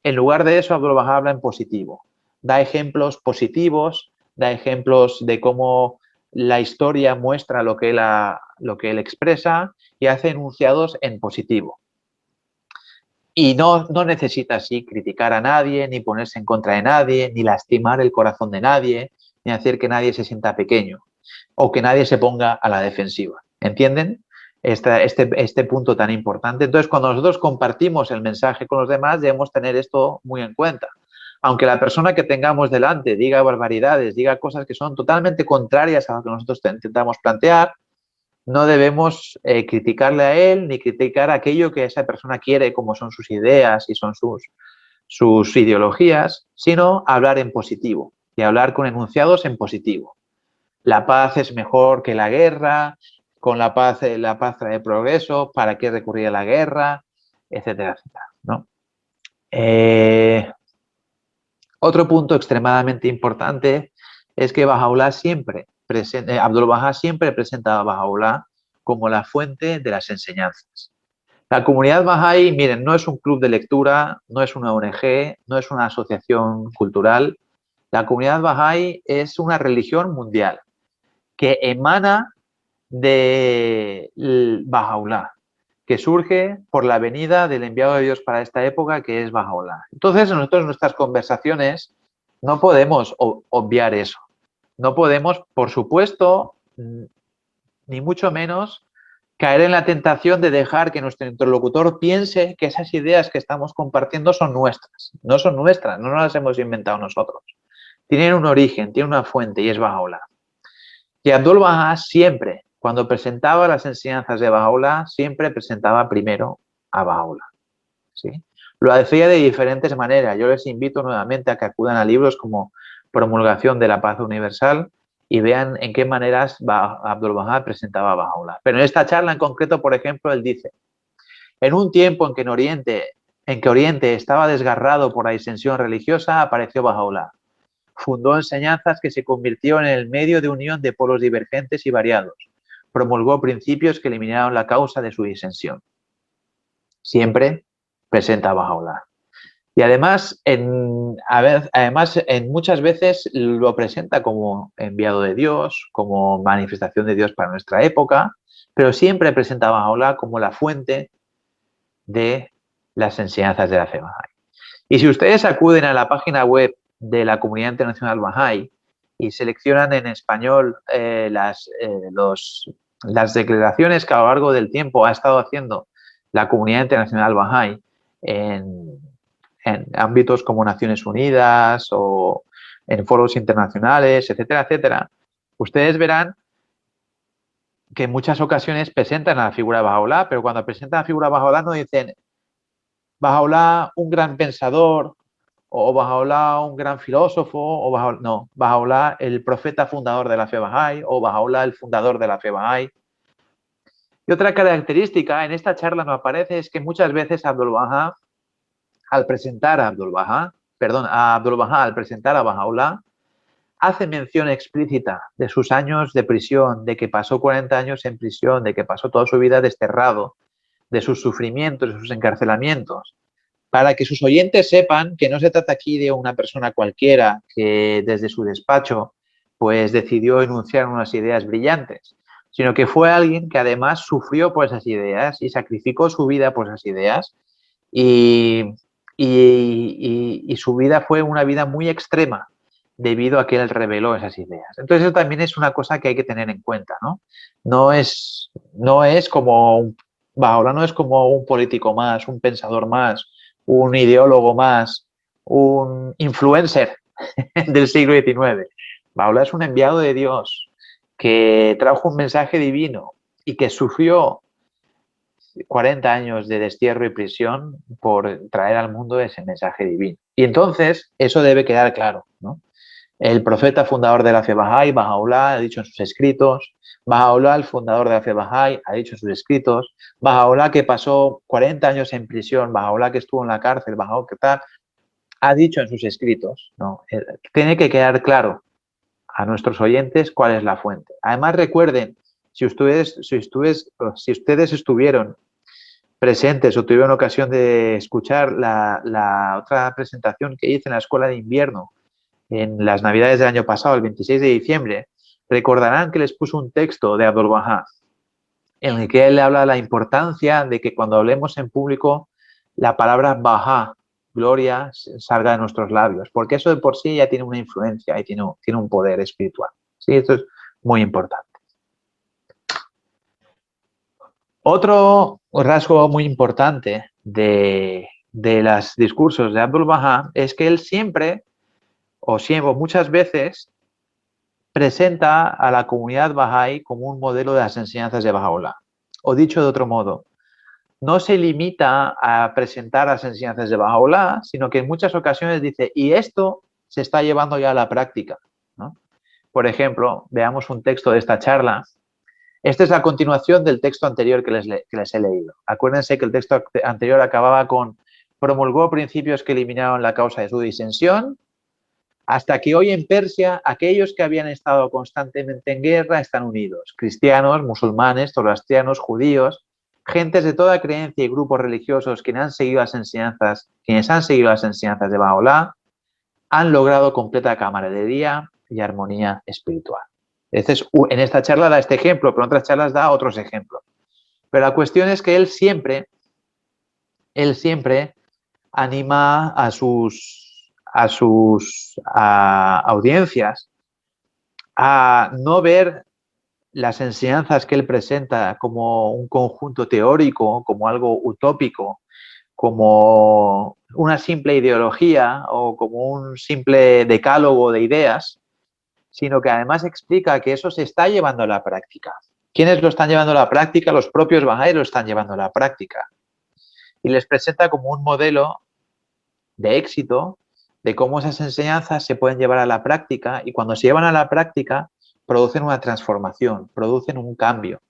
En lugar de eso, Abdu'l-Bahá habla en positivo. Da ejemplos positivos, da ejemplos de cómo la historia muestra lo que él expresa y hace enunciados en positivo. Y no necesita así criticar a nadie, ni ponerse en contra de nadie, ni lastimar el corazón de nadie, ni hacer que nadie se sienta pequeño o que nadie se ponga a la defensiva. ¿Entienden? Este punto tan importante. Entonces, cuando nosotros compartimos el mensaje con los demás, debemos tener esto muy en cuenta. Aunque la persona que tengamos delante diga barbaridades, diga cosas que son totalmente contrarias a lo que nosotros intentamos plantear, no debemos criticarle a él ni criticar aquello que esa persona quiere, como son sus ideas y son sus ideologías, sino hablar en positivo y hablar con enunciados en positivo. La paz es mejor que la guerra, con la paz trae progreso, ¿para qué recurrir a la guerra? Etcétera, etcétera, ¿no? Otro punto extremadamente importante es que Baha'u'lláh Abdu'l-Bahá siempre presenta a Baha'u'lláh como la fuente de las enseñanzas. La comunidad Bahá'í, miren, no es un club de lectura, no es una ONG, no es una asociación cultural. La comunidad Bahá'í es una religión mundial que emana de Baha'u'lláh, que surge por la venida del enviado de Dios para esta época, que es Baha'u'lláh. Entonces, nosotros en nuestras conversaciones no podemos obviar eso. No podemos, por supuesto, ni mucho menos, caer en la tentación de dejar que nuestro interlocutor piense que esas ideas que estamos compartiendo son nuestras. No son nuestras, no nos las hemos inventado nosotros. Tienen un origen, tienen una fuente y es Baha'u'lláh. Y Abdu'l-Bahá siempre, cuando presentaba las enseñanzas de Baha'u'lláh, siempre presentaba primero a Baha'u'lláh, ¿sí? Lo hacía de diferentes maneras. Yo les invito nuevamente a que acudan a libros como Promulgación de la Paz Universal y vean en qué maneras Abdu'l-Bahá presentaba a Baha'u'lláh. Pero en esta charla en concreto, por ejemplo, él dice, En un tiempo en que Oriente estaba desgarrado por la disensión religiosa, apareció Bahá'u'lláh. Fundó enseñanzas que se convirtieron en el medio de unión de polos divergentes y variados. Promulgó principios que eliminaron la causa de su disensión. Siempre presenta a Bahá'u'lláh. Y además, muchas veces lo presenta como enviado de Dios, como manifestación de Dios para nuestra época, pero siempre presenta a Bahá'u'lláh como la fuente de las enseñanzas de la fe Bahá'í. Y si ustedes acuden a la página web de la Comunidad Internacional Bahá'í y seleccionan en español las declaraciones que a lo largo del tiempo ha estado haciendo la Comunidad Internacional Bahá'í en ámbitos como Naciones Unidas o en foros internacionales, etcétera, etcétera, ustedes verán que en muchas ocasiones presentan a la figura de Bahá'u'lláh, pero cuando presentan a la figura de Bahá'u'lláh no dicen Bahá'u'lláh un gran pensador, o Bahá'u'lláh un gran filósofo, o Bahá'u'lláh el profeta fundador de la fe Bahá'í, o Bahá'u'lláh el fundador de la fe Bahá'í. Y otra característica en esta charla no aparece es que muchas veces Abdul-Bahá, al presentar a Abdul-Bahá, al presentar a Bahá'u'lláh, hace mención explícita de sus años de prisión, de que pasó 40 años en prisión, de que pasó toda su vida desterrado, de sus sufrimientos, de sus encarcelamientos, para que sus oyentes sepan que no se trata aquí de una persona cualquiera que desde su despacho pues decidió enunciar unas ideas brillantes, sino que fue alguien que además sufrió por esas ideas y sacrificó su vida por esas ideas y su vida fue una vida muy extrema debido a que él reveló esas ideas. Entonces eso también es una cosa que hay que tener en cuenta, ¿no? No es como Bahá'u'lláh no es como un político más, un pensador más, un ideólogo más, un influencer del siglo XIX. Bahá'u'lláh es un enviado de Dios que trajo un mensaje divino y que sufrió 40 años de destierro y prisión por traer al mundo ese mensaje divino. Y entonces eso debe quedar claro, ¿no? El profeta fundador de la fe Bahá'í, Bahá'u'lláh, ha dicho en sus escritos, Bahá'u'lláh, el fundador de la fe Bahá'í, ha dicho en sus escritos, Bahá'u'lláh que pasó 40 años en prisión, Bahá'u'lláh que estuvo en la cárcel, Bahá'u'lláh que tal, ha dicho en sus escritos, ¿no? Tiene que quedar claro a nuestros oyentes cuál es la fuente. Además, recuerden, si ustedes estuvieron presentes o tuvieron ocasión de escuchar la otra presentación que hice en la Escuela de Invierno en las Navidades del año pasado, el 26 de diciembre, recordarán que les puse un texto de Abdul-Bahá en el que él habla de la importancia de que cuando hablemos en público la palabra Bahá, gloria, salga de nuestros labios, porque eso de por sí ya tiene una influencia y tiene un poder espiritual. ¿Sí? Esto es muy importante. Otro rasgo muy importante de los discursos de Abdul-Bahá es que él siempre o muchas veces presenta a la comunidad Bahá'í como un modelo de las enseñanzas de Bahá'u'lláh. O dicho de otro modo, no se limita a presentar las enseñanzas de Bahá'u'lláh, sino que en muchas ocasiones dice, y esto se está llevando ya a la práctica, ¿no? Por ejemplo, veamos un texto de esta charla. Esta es la continuación del texto anterior que les he leído. Acuérdense que el texto anterior acababa con promulgó principios que eliminaron la causa de su disensión, hasta que hoy en Persia aquellos que habían estado constantemente en guerra están unidos. Cristianos, musulmanes, zoroastrianos, judíos, gentes de toda creencia y grupos religiosos quienes han seguido las enseñanzas de Bahá'u'lláh han logrado completa camaradería y armonía espiritual. En esta charla da este ejemplo, pero en otras charlas da otros ejemplos. Pero la cuestión es que él siempre anima a sus audiencias a no ver las enseñanzas que él presenta como un conjunto teórico, como algo utópico, como una simple ideología o como un simple decálogo de ideas, sino que además explica que eso se está llevando a la práctica. ¿Quiénes lo están llevando a la práctica? Los propios Bahá'í lo están llevando a la práctica. Y les presenta como un modelo de éxito de cómo esas enseñanzas se pueden llevar a la práctica y cuando se llevan a la práctica producen una transformación, producen un cambio.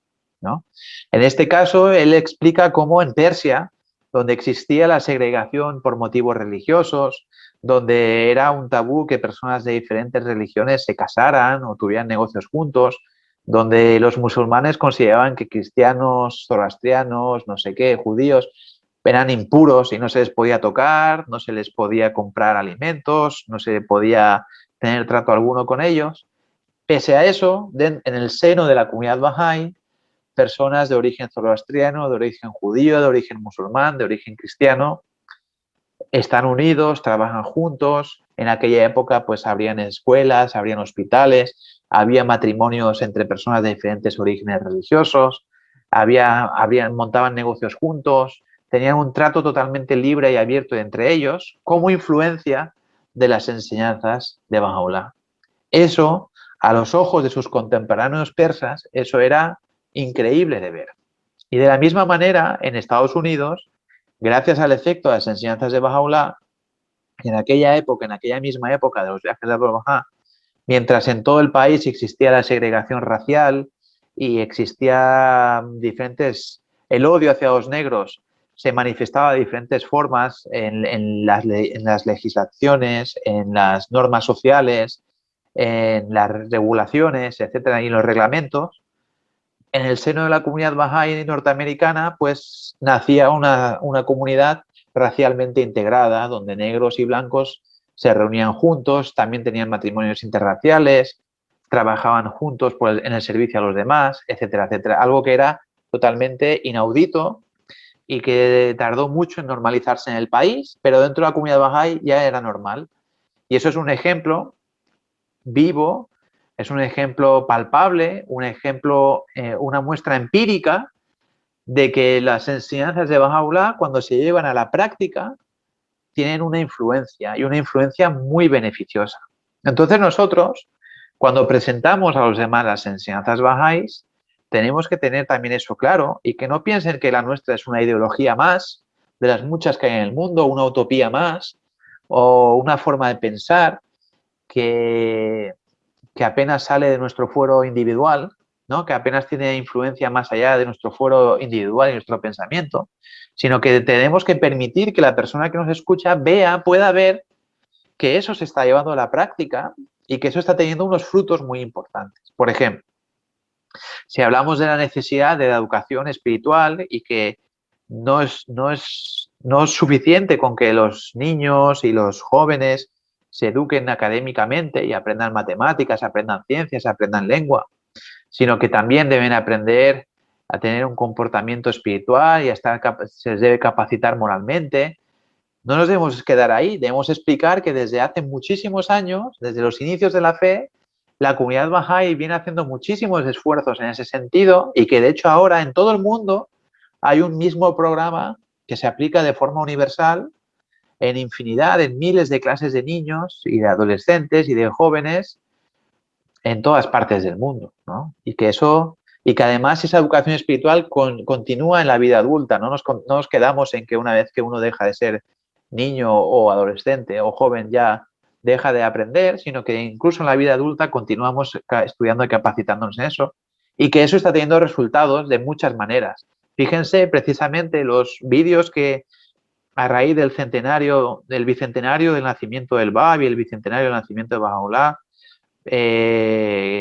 ¿no? En este caso, él explica cómo en Persia, donde existía la segregación por motivos religiosos, donde era un tabú que personas de diferentes religiones se casaran o tuvieran negocios juntos, donde los musulmanes consideraban que cristianos, zoroastrianos, no sé qué, judíos, eran impuros y no se les podía tocar, no se les podía comprar alimentos, no se podía tener trato alguno con ellos. Pese a eso, en el seno de la comunidad Bahá'í, personas de origen zoroastriano, de origen judío, de origen musulmán, de origen cristiano, están unidos, trabajan juntos. En aquella época pues habrían escuelas, habrían hospitales, había matrimonios entre personas de diferentes orígenes religiosos, montaban negocios juntos, tenían un trato totalmente libre y abierto entre ellos como influencia de las enseñanzas de Baha'u'lláh. Eso, a los ojos de sus contemporáneos persas, eso era increíble de ver. Y de la misma manera, en Estados Unidos, gracias al efecto de las enseñanzas de Baha'u'lláh, en aquella misma época de los viajes de Abdul Bahá, mientras en todo el país existía la segregación racial y existía el odio hacia los negros se manifestaba de diferentes formas en las legislaciones, en las normas sociales, en las regulaciones, etcétera, y en los reglamentos. En el seno de la comunidad Bahá'í norteamericana, pues nacía una comunidad racialmente integrada, donde negros y blancos se reunían juntos, también tenían matrimonios interraciales, trabajaban juntos en el servicio a los demás, etcétera, etcétera. Algo que era totalmente inaudito y que tardó mucho en normalizarse en el país, pero dentro de la comunidad Bahá'í ya era normal. Y eso es un ejemplo vivo, es un ejemplo palpable, un ejemplo, una muestra empírica de que las enseñanzas de Baha'u'lláh, cuando se llevan a la práctica, tienen una influencia y una influencia muy beneficiosa. Entonces nosotros, cuando presentamos a los demás las enseñanzas bahá'ís, tenemos que tener también eso claro y que no piensen que la nuestra es una ideología más de las muchas que hay en el mundo, una utopía más o una forma de pensar que apenas sale de nuestro fuero individual, ¿no? Que apenas tiene influencia más allá de nuestro fuero individual y nuestro pensamiento, sino que tenemos que permitir que la persona que nos escucha pueda ver que eso se está llevando a la práctica y que eso está teniendo unos frutos muy importantes. Por ejemplo, si hablamos de la necesidad de la educación espiritual y que no es suficiente con que los niños y los jóvenes se eduquen académicamente y aprendan matemáticas, aprendan ciencias, aprendan lengua, sino que también deben aprender a tener un comportamiento espiritual y se les debe capacitar moralmente. No nos debemos quedar ahí, debemos explicar que desde hace muchísimos años, desde los inicios de la fe, la comunidad Bahá'í viene haciendo muchísimos esfuerzos en ese sentido y que de hecho ahora en todo el mundo hay un mismo programa que se aplica de forma universal en miles de clases de niños y de adolescentes y de jóvenes en todas partes del mundo, ¿no? Y que además esa educación espiritual continúa en la vida adulta, no nos quedamos en que una vez que uno deja de ser niño o adolescente o joven ya deja de aprender, sino que incluso en la vida adulta continuamos estudiando y capacitándonos en eso y que eso está teniendo resultados de muchas maneras. Fíjense precisamente los vídeos que a raíz del bicentenario del nacimiento del Bab y el bicentenario del nacimiento de Baha'u'lláh,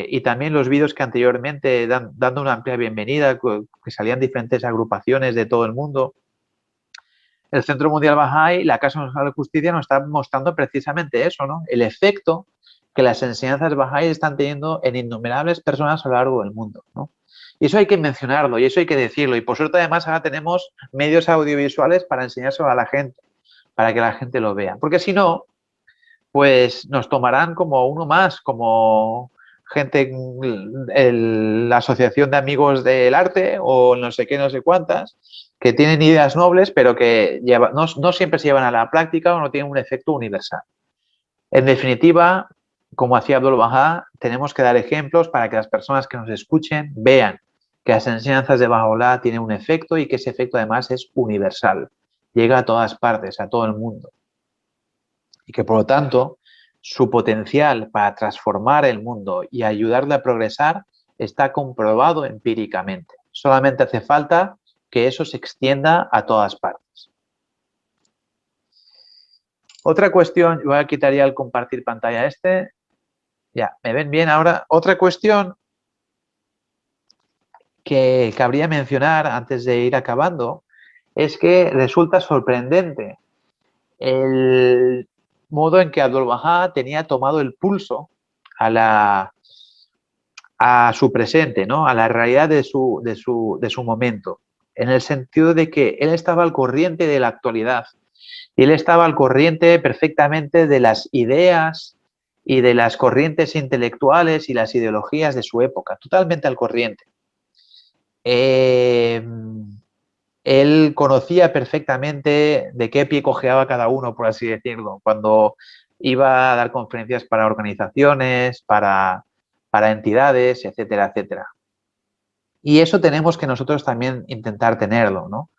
y también los vídeos que anteriormente, dando una amplia bienvenida, que salían diferentes agrupaciones de todo el mundo. El Centro Mundial Bahá'í, la Casa Universal de Justicia, nos está mostrando precisamente eso, ¿no? El efecto que las enseñanzas Bahá'í están teniendo en innumerables personas a lo largo del mundo, ¿no? Y eso hay que mencionarlo y eso hay que decirlo. Y por suerte, además, ahora tenemos medios audiovisuales para enseñárselo a la gente, para que la gente lo vea. Porque si no, pues nos tomarán como uno más, como gente, la Asociación de Amigos del Arte o no sé qué, no sé cuántas, que tienen ideas nobles, pero que no siempre se llevan a la práctica o no tienen un efecto universal. En definitiva, como hacía Abdul Bahá, tenemos que dar ejemplos para que las personas que nos escuchen vean que las enseñanzas de Baha'u'lláh tienen un efecto y que ese efecto además es universal, llega a todas partes, a todo el mundo. Y que por lo tanto su potencial para transformar el mundo y ayudarle a progresar está comprobado empíricamente. solamente hace falta que eso se extienda a todas partes. Otra cuestión, voy a quitar ya el compartir pantalla este. Ya, ¿me ven bien ahora? Otra cuestión que cabría mencionar antes de ir acabando es que resulta sorprendente el modo en que Abdu'l-Bahá tenía tomado el pulso a su presente, ¿no? A la realidad de su momento, en el sentido de que él estaba al corriente de la actualidad y él estaba al corriente perfectamente de las ideas y de las corrientes intelectuales y las ideologías de su época, totalmente al corriente. Él conocía perfectamente de qué pie cojeaba cada uno, por así decirlo, cuando iba a dar conferencias para organizaciones, para entidades, etcétera, etcétera. Y eso tenemos que nosotros también intentar tenerlo, ¿no?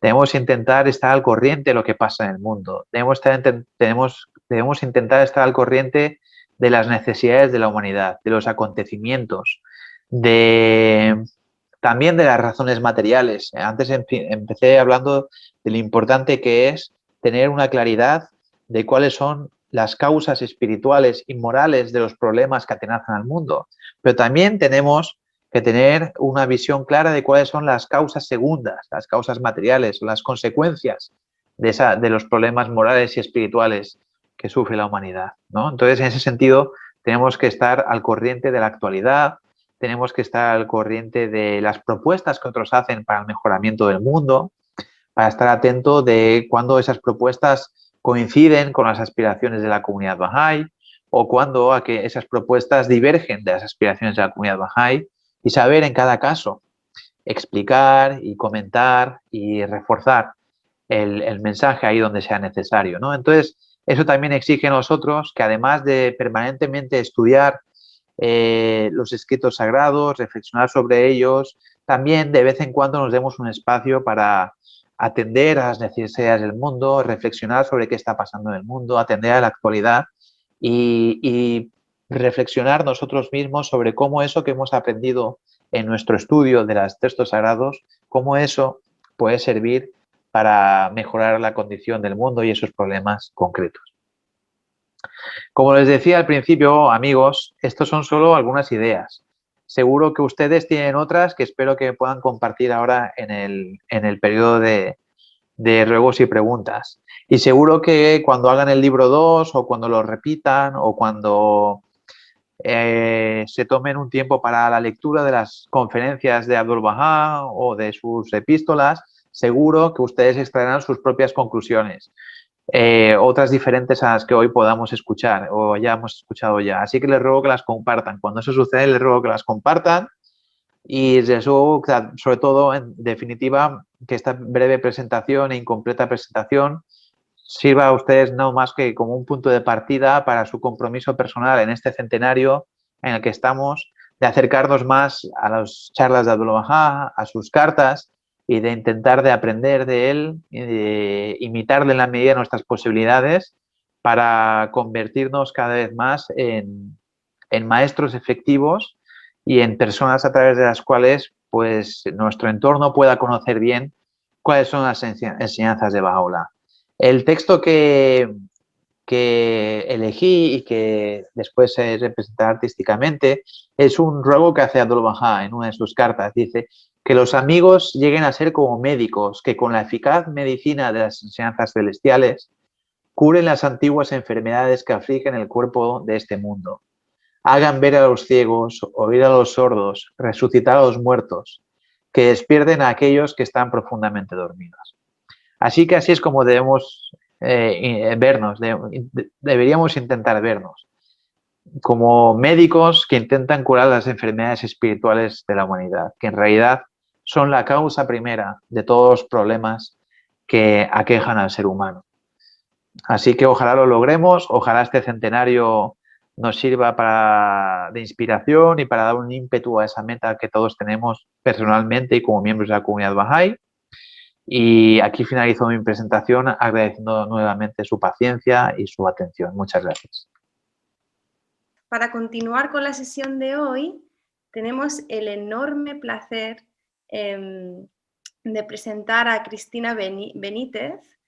Debemos intentar estar al corriente de lo que pasa en el mundo. Debemos intentar estar al corriente de las necesidades de la humanidad, de los acontecimientos, también de las razones materiales. Antes empecé hablando de lo importante que es tener una claridad de cuáles son las causas espirituales y morales de los problemas que atenazan al mundo. Pero también tenemos que tener una visión clara de cuáles son las causas segundas, las causas materiales o las consecuencias de los problemas morales y espirituales que sufre la humanidad, ¿no? Entonces, en ese sentido, tenemos que estar al corriente de la actualidad, tenemos que estar al corriente de las propuestas que otros hacen para el mejoramiento del mundo, para estar atento de cuando esas propuestas coinciden con las aspiraciones de la comunidad Bahá'í o cuando esas propuestas divergen de las aspiraciones de la comunidad Bahá'í, y saber en cada caso explicar y comentar y reforzar el mensaje ahí donde sea necesario, ¿no? Entonces, eso también exige a nosotros que, además de permanentemente estudiar los escritos sagrados, reflexionar sobre ellos, también de vez en cuando nos demos un espacio para atender a las necesidades del mundo, reflexionar sobre qué está pasando en el mundo, atender a la actualidad y reflexionar nosotros mismos sobre cómo eso que hemos aprendido en nuestro estudio de los textos sagrados, cómo eso puede servir para mejorar la condición del mundo y esos problemas concretos. Como les decía al principio, amigos, estos son solo algunas ideas. Seguro que ustedes tienen otras que espero que puedan compartir ahora en el periodo de ruegos y preguntas. Y seguro que cuando hagan el libro 2 o cuando lo repitan o cuando se tomen un tiempo para la lectura de las conferencias de Abdu'l-Bahá o de sus epístolas, seguro que ustedes extraerán sus propias conclusiones. Otras diferentes a las que hoy podamos escuchar o ya hemos escuchado ya. Así que les ruego que las compartan. Cuando eso sucede, les ruego que las compartan y les ruego, sobre todo, en definitiva, que esta breve presentación e incompleta presentación sirva a ustedes no más que como un punto de partida para su compromiso personal en este centenario en el que estamos, de acercarnos más a las charlas de Abdu'l-Bahá, a sus cartas, y de intentar de aprender de él y de imitarle en la medida de nuestras posibilidades para convertirnos cada vez más en maestros efectivos y en personas a través de las cuales pues nuestro entorno pueda conocer bien cuáles son las enseñanzas de Baha'u'lláh. El texto que elegí y que después se representará artísticamente es un ruego que hace Abdu'l-Bahá en una de sus cartas. Dice que los amigos lleguen a ser como médicos que con la eficaz medicina de las enseñanzas celestiales curen las antiguas enfermedades que afligen el cuerpo de este mundo. Hagan ver a los ciegos, oír a los sordos, resucitar a los muertos, que despierten a aquellos que están profundamente dormidos. Así que así es como debemos vernos, deberíamos intentar vernos como médicos que intentan curar las enfermedades espirituales de la humanidad, que en realidad son la causa primera de todos los problemas que aquejan al ser humano. Así que ojalá lo logremos, ojalá este centenario nos sirva de inspiración y para dar un ímpetu a esa meta que todos tenemos personalmente y como miembros de la comunidad Bahá'í. Y aquí finalizo mi presentación agradeciendo nuevamente su paciencia y su atención. Muchas gracias. Para continuar con la sesión de hoy, tenemos el enorme placer de presentar a Cristina Benítez,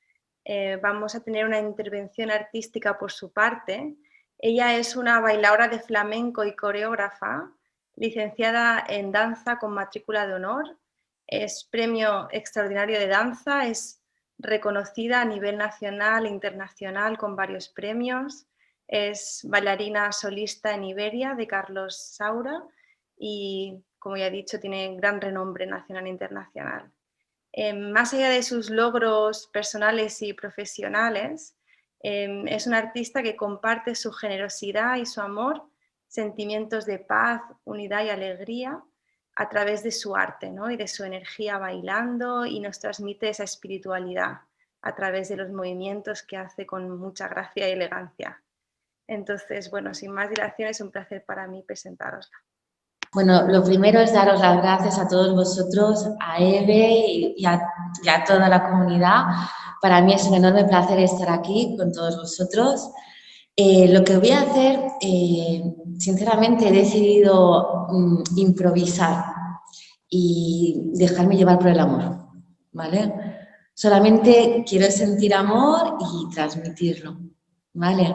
vamos a tener una intervención artística por su parte. Ella es una bailaora de flamenco y coreógrafa, licenciada en danza con matrícula de honor, es premio extraordinario de danza, es reconocida a nivel nacional e internacional con varios premios, es bailarina solista en Iberia de Carlos Saura y, como ya he dicho, tiene gran renombre nacional e internacional. Más allá de sus logros personales y profesionales, es una artista que comparte su generosidad y su amor, sentimientos de paz, unidad y alegría a través de su arte, ¿no? Y de su energía bailando, y nos transmite esa espiritualidad a través de los movimientos que hace con mucha gracia y elegancia. Entonces, bueno, sin más dilación, es un placer para mí presentarosla. Bueno, lo primero es daros las gracias a todos vosotros, a Eve y a toda la comunidad. Para mí es un enorme placer estar aquí con todos vosotros. Lo que voy a hacer, sinceramente, he decidido improvisar y dejarme llevar por el amor, ¿vale? Solamente quiero sentir amor y transmitirlo, ¿vale?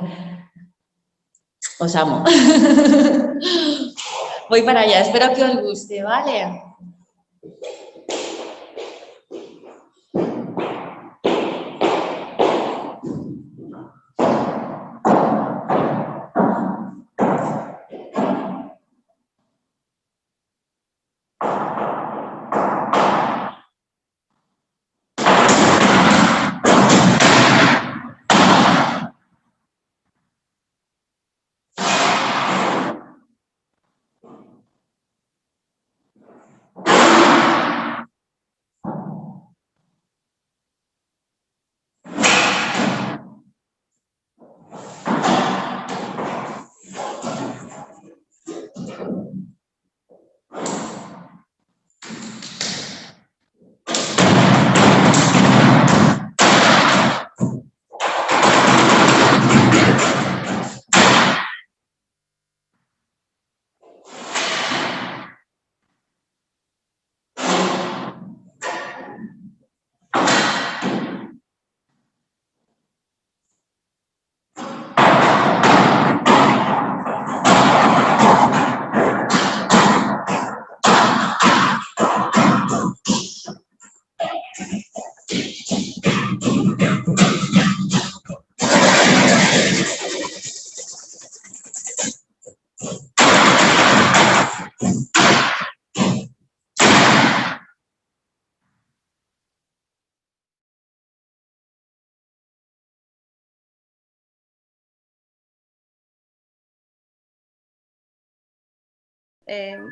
Os amo. Voy para allá, espero que os guste, ¿vale?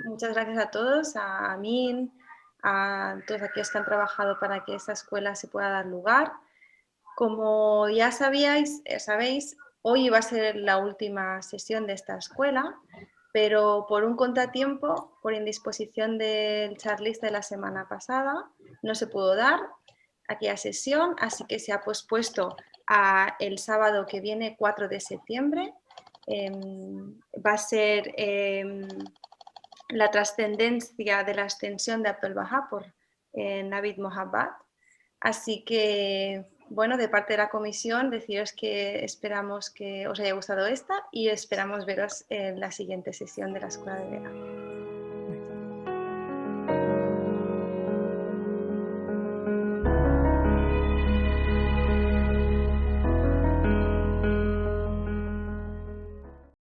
Muchas gracias a todos, a Amin, a todos aquellos que han trabajado para que esta escuela se pueda dar lugar. Como ya sabéis, hoy va a ser la última sesión de esta escuela, pero por un contratiempo, por indisposición del charlista de la semana pasada, no se pudo dar aquella sesión, así que se ha pospuesto a el sábado que viene, 4 de septiembre. Va a ser la trascendencia de la ascensión de Abdul Baha por Navid Mohabbad. Así que, bueno, de parte de la comisión, deciros que esperamos que os haya gustado esta y esperamos veros en la siguiente sesión de la Escuela de Vela.